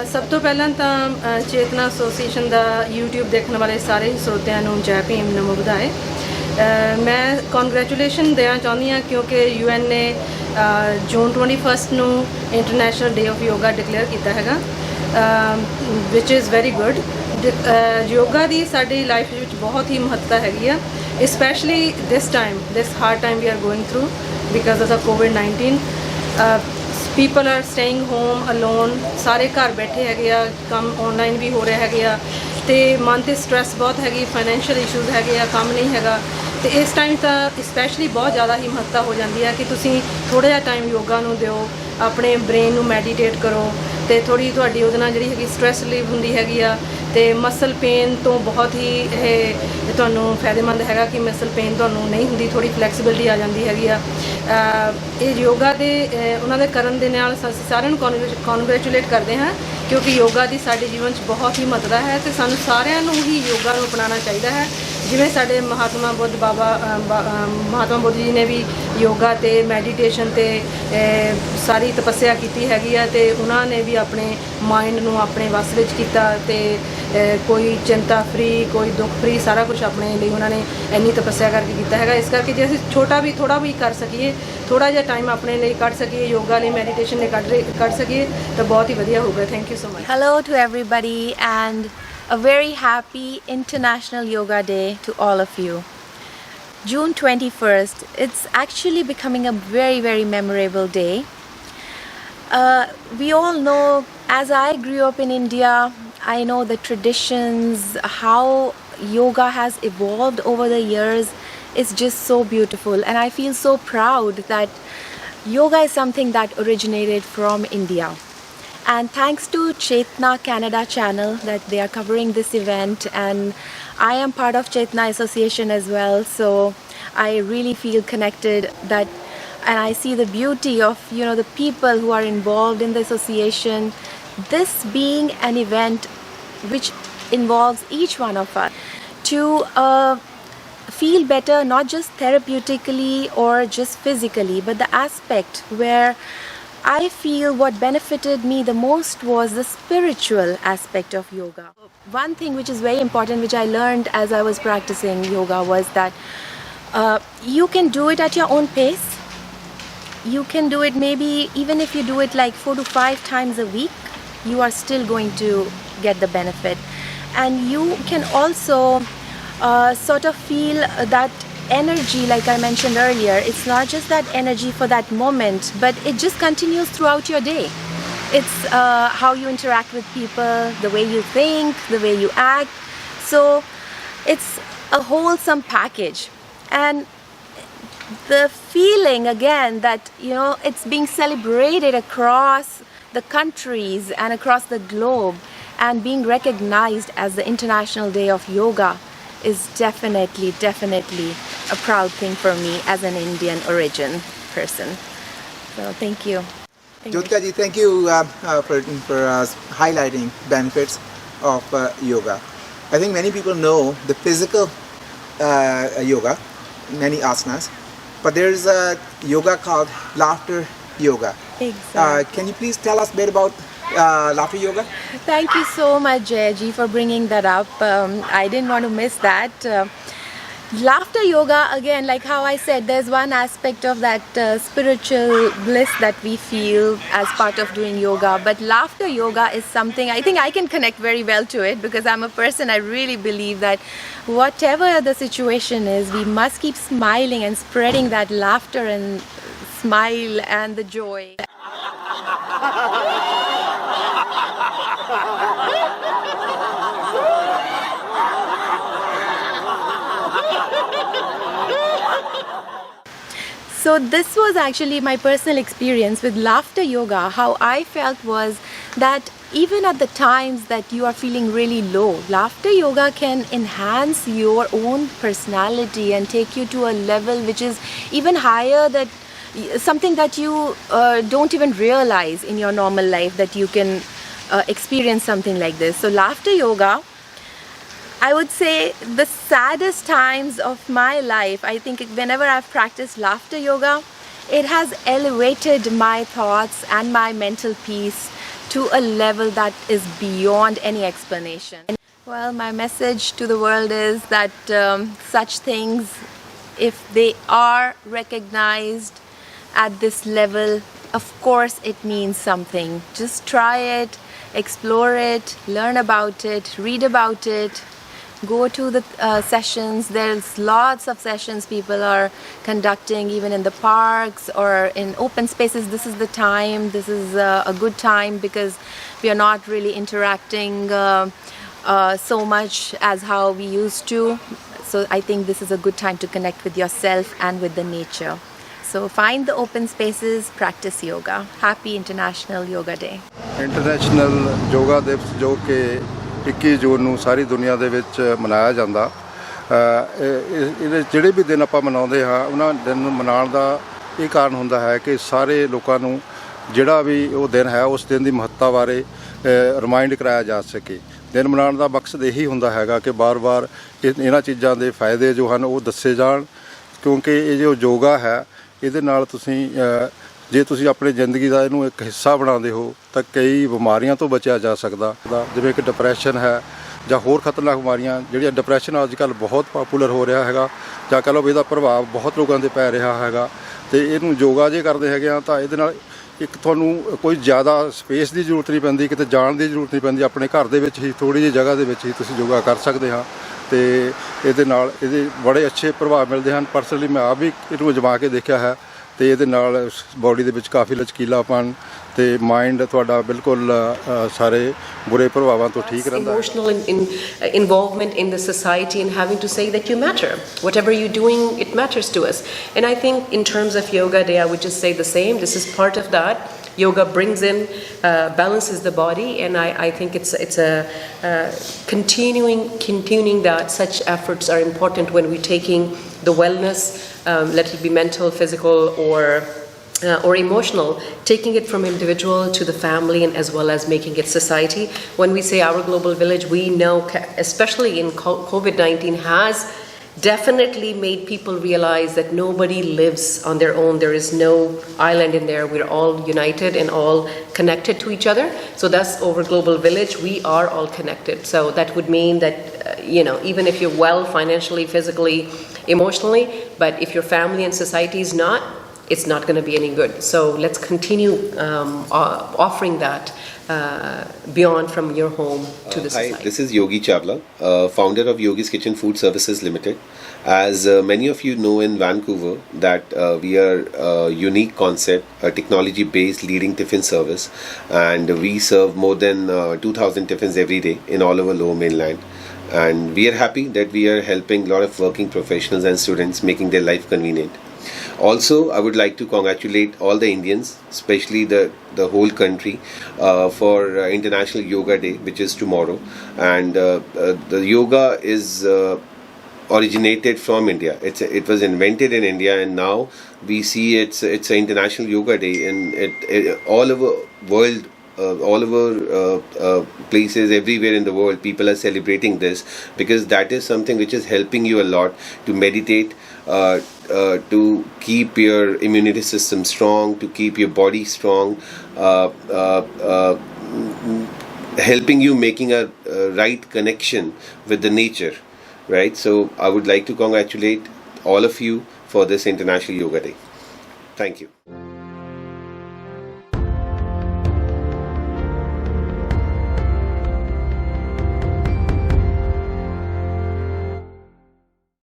ਸਭ ਤੋਂ ਪਹਿਲਾਂ ਤਾਂ ਚੇਤਨਾ ਐਸੋਸੀਏਸ਼ਨ ਦਾ YouTube ਦੇਖਣ ਵਾਲੇ ਸਾਰੇ ਸਰੋਤਿਆਂ ਨੂੰ ਜੈ ਭੀਮ ਨਮੋ ਵਧਾਏ। ਮੈਂ ਕੰਗ੍ਰੈਚੁਲੇਸ਼ਨ ਦੇਣਾ ਚਾਹੁੰਦੀ ਹਾਂ ਕਿਉਂਕਿ UN ਨੇ ਜੂਨ 21 ਨੂੰ international day of yoga declared ਕੀਤਾ ਹੈਗਾ, which is very good. Yoga ਦੀ ਸਾਡੀ ਲਾਈਫ ਵਿੱਚ ਬਹੁਤ ਹੀ ਮਹੱਤਤਾ ਹੈਗੀ ਆ, specially this hard time we are going through because of the COVID-19। People are staying home alone, ਸਾਰੇ ਘਰ ਬੈਠੇ ਹੈਗੇ ਆ, ਕੰਮ ਆਨਲਾਈਨ ਵੀ ਹੋ ਰਿਹਾ ਹੈਗੇ ਆ, ਅਤੇ ਮਨ 'ਤੇ ਸਟਰੈਸ ਬਹੁਤ ਹੈਗੀ, ਫਾਈਨੈਂਸ਼ੀਅਲ ਇਸ਼ੂਜ਼ ਹੈਗੇ ਆ, ਕੰਮ ਨਹੀਂ ਹੈਗਾ। ਅਤੇ ਇਸ ਟਾਈਮ ਤਾਂ ਸਪੈਸ਼ਲੀ ਬਹੁਤ ਜ਼ਿਆਦਾ ਹੀ ਮਹੱਤਤਾ ਹੋ ਜਾਂਦੀ ਹੈ ਕਿ ਤੁਸੀਂ ਥੋੜ੍ਹਾ ਜਿਹਾ ਟਾਈਮ ਯੋਗਾ ਨੂੰ ਦਿਓ, ਆਪਣੇ ਬ੍ਰੇਨ ਨੂੰ ਮੈਡੀਟੇਟ ਕਰੋ, ਅਤੇ ਥੋੜ੍ਹੀ ਤੁਹਾਡੀ ਉਹਦੇ ਨਾਲ ਜਿਹੜੀ ਹੈਗੀ ਸਟਰੈਸ ਰਿਲੀਵ ਹੁੰਦੀ ਹੈਗੀ ਆ, ਅਤੇ ਮਸਲ ਪੇਨ ਤੋਂ ਬਹੁਤ ਹੀ ਇਹ ਤੁਹਾਨੂੰ ਫਾਇਦੇਮੰਦ ਹੈਗਾ ਕਿ ਮਸਲ ਪੇਨ ਤੁਹਾਨੂੰ ਨਹੀਂ ਹੁੰਦੀ, ਥੋੜ੍ਹੀ ਫਲੈਕਸੀਬਿਲਿਟੀ ਆ ਜਾਂਦੀ ਹੈਗੀ ਆ। ਇਹ ਯੋਗਾ ਦੇ ਉਹਨਾਂ ਦੇ ਕਰਨ ਦੇ ਨਾਲ ਅਸੀਂ ਸਾਰਿਆਂ ਨੂੰ ਕੰਗ੍ਰੈਚੁਲੇਟ ਕਰਦੇ ਹਾਂ ਕਿਉਂਕਿ ਯੋਗਾ ਦੀ ਸਾਡੇ ਜੀਵਨ 'ਚ ਬਹੁਤ ਹੀ ਮਹੱਤਤਾ ਹੈ ਅਤੇ ਸਾਨੂੰ ਸਾਰਿਆਂ ਨੂੰ ਹੀ ਯੋਗਾ ਨੂੰ ਅਪਣਾਉਣਾ ਚਾਹੀਦਾ ਹੈ। ਜਿਵੇਂ ਸਾਡੇ ਮਹਾਤਮਾ ਬੁੱਧ ਜੀ ਨੇ ਵੀ ਯੋਗਾ ਅਤੇ ਮੈਡੀਟੇਸ਼ਨ 'ਤੇ ਸਾਰੀ ਤਪੱਸਿਆ ਕੀਤੀ ਹੈਗੀ ਆ, ਅਤੇ ਉਹਨਾਂ ਨੇ ਵੀ ਆਪਣੇ ਮਾਇੰਡ ਨੂੰ ਆਪਣੇ ਵੱਸ ਵਿੱਚ ਕੀਤਾ, ਅਤੇ ਕੋਈ ਚਿੰਤਾ ਫਰੀ, ਕੋਈ ਦੁੱਖ ਫਰੀ, ਸਾਰਾ ਕੁਝ ਆਪਣੇ ਲਈ ਉਹਨਾਂ ਨੇ ਇੰਨੀ ਤਪੱਸਿਆ ਕਰਕੇ ਕੀਤਾ ਹੈਗਾ। ਇਸ ਕਰਕੇ ਜੇ ਅਸੀਂ ਥੋੜ੍ਹਾ ਵੀ ਕਰ ਸਕੀਏ, ਥੋੜ੍ਹਾ ਜਿਹਾ ਟਾਈਮ ਆਪਣੇ ਲਈ ਕੱਢ ਸਕੀਏ, ਯੋਗਾ ਲਈ ਮੈਡੀਟੇਸ਼ਨ ਲਈ ਕੱਢ ਸਕੀਏ ਤਾਂ ਬਹੁਤ ਹੀ ਵਧੀਆ ਹੋਊਗਾ। Thank you so much. Hello to everybody and a very happy International Yoga Day to all of you. June 21st, it's actually becoming a very, very memorable day. We all know, as I grew up in India, I know the traditions, how yoga has evolved over the years is just so beautiful, and I feel so proud that yoga is something that originated from India. And thanks to Chetna Canada channel that they are covering this event, and I am part of Chetna Association as well, so I really feel connected that, and I see the beauty of the people who are involved in the association, this being an event which involves each one of us to feel better, not just therapeutically or just physically, but the aspect where I feel what benefited me the most was the spiritual aspect of yoga. One thing which is very important, which I learned as I was practicing yoga, was that you can do it at your own pace. You can do it maybe even if you do it like 4 to 5 times a week, you are still going to get the benefit. And you can also sort of feel that energy, like I mentioned earlier. It's not just that energy for that moment, but it just continues throughout your day. It's how you interact with people, the way you think, the way you act. So it's a wholesome package, and the feeling again that it's being celebrated across the countries and across the globe and being recognized as the International Day of Yoga is definitely a proud thing for me as an Indian origin person. So thank you. Jyotika ji, thank you for highlighting benefits of yoga. I think many people know the physical yoga, many asanas, but there is a yoga called laughter yoga. Exactly. Can you please tell us a bit about laughter yoga? Thank you so much, Jayaji, for bringing that up. I didn't want to miss that. Laughter yoga, again, like how I said, there's one aspect of that spiritual bliss that we feel as part of doing yoga, but laughter yoga is something I think I can connect very well to it because I'm a person, I really believe that whatever the situation is, we must keep smiling and spreading that laughter and smile and the joy. So this was actually my personal experience with laughter yoga. How I felt was that even at the times that you are feeling really low, laughter yoga can enhance your own personality and take you to a level which is even higher, that something that you don't even realize in your normal life that you can experience something like this. So laughter yoga, I would say the saddest times of my life, I think whenever I've practiced laughter yoga, it has elevated my thoughts and my mental peace to a level that is beyond any explanation. Well, my message to the world is that such things, if they are recognized at this level, of course it means something. Just try it, explore it, learn about it, read about it, go to the sessions. There's lots of sessions people are conducting even in the parks or in open spaces. This is the time, this is a good time because we are not really interacting so much as how we used to. So I think this is a good time to connect with yourself and with the nature. So find the open spaces, practice yoga. Happy International Yoga Day. International yoga ਦਿਵਸ ਜੋ ਕਿ 21 ਜੂਨ ਨੂੰ ਸਾਰੀ ਦੁਨੀਆ ਦੇ ਵਿੱਚ ਮਨਾਇਆ ਜਾਂਦਾ। ਇਹਦੇ ਜਿਹੜੇ ਵੀ ਦਿਨ ਆਪਾਂ ਮਨਾਉਂਦੇ ਹਾਂ ਉਹਨਾਂ ਦਿਨ ਨੂੰ ਮਨਾਉਣ ਦਾ ਇਹ ਕਾਰਨ ਹੁੰਦਾ ਹੈ ਕਿ ਸਾਰੇ ਲੋਕਾਂ ਨੂੰ ਜਿਹੜਾ ਵੀ ਉਹ ਦਿਨ ਹੈ ਉਸ ਦਿਨ ਦੀ ਮਹੱਤਤਾ ਬਾਰੇ ਰਿਮਾਈਂਡ ਕਰਾਇਆ ਜਾ ਸਕੇ। ਦਿਨ ਮਨਾਉਣ ਦਾ ਮਕਸਦ ਇਹੀ ਹੁੰਦਾ ਹੈਗਾ ਕਿ ਬਾਰ-ਬਾਰ ਇਹਨਾਂ ਚੀਜ਼ਾਂ ਦੇ ਫਾਇਦੇ ਜੋ ਹਨ ਉਹ ਦੱਸੇ ਜਾਣ, ਕਿਉਂਕਿ ਇਹ ਜੋ ਯੋਗਾ ਹੈ ਇਹਦੇ ਨਾਲ ਤੁਸੀਂ ਜੇ ਤੁਸੀਂ ਆਪਣੀ ਜ਼ਿੰਦਗੀ ਦਾ ਇਹਨੂੰ ਇੱਕ ਹਿੱਸਾ ਬਣਾਉਂਦੇ ਹੋ ਤਾਂ ਕਈ ਬਿਮਾਰੀਆਂ ਤੋਂ ਬਚਿਆ ਜਾ ਸਕਦਾ, ਜਿਵੇਂ ਕਿ ਡਿਪਰੈਸ਼ਨ ਹੈ ਜਾਂ ਹੋਰ ਖਤਰਨਾਕ ਬਿਮਾਰੀਆਂ। ਜਿਹੜੀਆਂ ਡਿਪਰੈਸ਼ਨ ਅੱਜ ਕੱਲ੍ਹ ਬਹੁਤ ਪੋਪੂਲਰ ਹੋ ਰਿਹਾ ਹੈਗਾ, ਜਾਂ ਕਹ ਲਓ ਵੀ ਇਹਦਾ ਪ੍ਰਭਾਵ ਬਹੁਤ ਲੋਕਾਂ 'ਤੇ ਪੈ ਰਿਹਾ ਹੈਗਾ। ਅਤੇ ਇਹਨੂੰ ਯੋਗਾ ਜੇ ਕਰਦੇ ਹੈਗੇ ਆ ਤਾਂ ਇਹਦੇ ਨਾਲ ਇੱਕ ਤੁਹਾਨੂੰ ਕੋਈ ਜ਼ਿਆਦਾ ਸਪੇਸ ਦੀ ਜ਼ਰੂਰਤ ਨਹੀਂ ਪੈਂਦੀ, ਕਿਤੇ ਜਾਣ ਦੀ ਜ਼ਰੂਰਤ ਨਹੀਂ ਪੈਂਦੀ, ਆਪਣੇ ਘਰ ਦੇ ਵਿੱਚ ਹੀ ਥੋੜ੍ਹੀ ਜਿਹੀ ਜਗ੍ਹਾ ਦੇ ਵਿੱਚ ਹੀ ਤੁਸੀਂ ਯੋਗਾ ਕਰ ਸਕਦੇ ਹਾਂ। ਅਤੇ ਇਹਦੇ ਨਾਲ ਇਹਦੇ ਬੜੇ ਅੱਛੇ ਪ੍ਰਭਾਵ ਮਿਲਦੇ ਹਨ। ਪਰਸਨਲੀ ਮੈਂ ਆਪ ਵੀ ਇਹਨੂੰ ਅਜਮਾ ਕੇ ਦੇਖਿਆ ਹੈ ਅਤੇ ਇਹਦੇ ਨਾਲ ਬਾਡੀ ਦੇ ਵਿੱਚ ਕਾਫੀ ਲਚਕੀਲਾਪਨ ਅਤੇ ਮਾਈਂਡ ਤੁਹਾਡਾ ਬਿਲਕੁਲ ਸਾਰੇ ਬੁਰੇ ਪ੍ਰਭਾਵਾਂ ਤੋਂ ਠੀਕ ਰਹਿੰਦਾ ਹੈ। Emotional involvement in the society and having to say that you matter. Whatever you're doing, it matters to us. And I think in terms of Yoga Day, I would just say the same. This is part of that. Yoga brings in, balances the body, and I think it's a continuing that such efforts are important when we're taking the wellness, let it be mental, physical, or emotional, taking it from individual to the family and as well as making it society. When we say our global village, we know, especially in COVID-19, has definitely made people realize that nobody lives on their own. There is no island in there. We're all united and all connected to each other. So that's over global village. We are all connected. So that would mean that even if you're well financially, physically, emotionally, but if your family and society is not, it's not going to be any good. So let's continue offering that beyond from your home to the society. Hi, this is Yogi Chawla, founder of Yogi's Kitchen Food Services Limited. As many of you know in Vancouver that we are a unique concept, a technology-based leading tiffin service, and we serve more than 2,000 tiffins every day in all over Lower Mainland. And we are happy that we are helping a lot of working professionals and students, making their life convenient. Also, I would like to congratulate all the Indians, especially the whole country, for International Yoga Day, which is tomorrow. And the yoga is originated from India. It was invented in India, and now we see it's an International Yoga Day, and all over world. All over places, everywhere in the world, people are celebrating this because that is something which is helping you a lot to meditate, to keep your immunity system strong, to keep your body strong, helping you making a right connection with the nature, right? So I would like to congratulate all of you for this International Yoga Day. Thank you.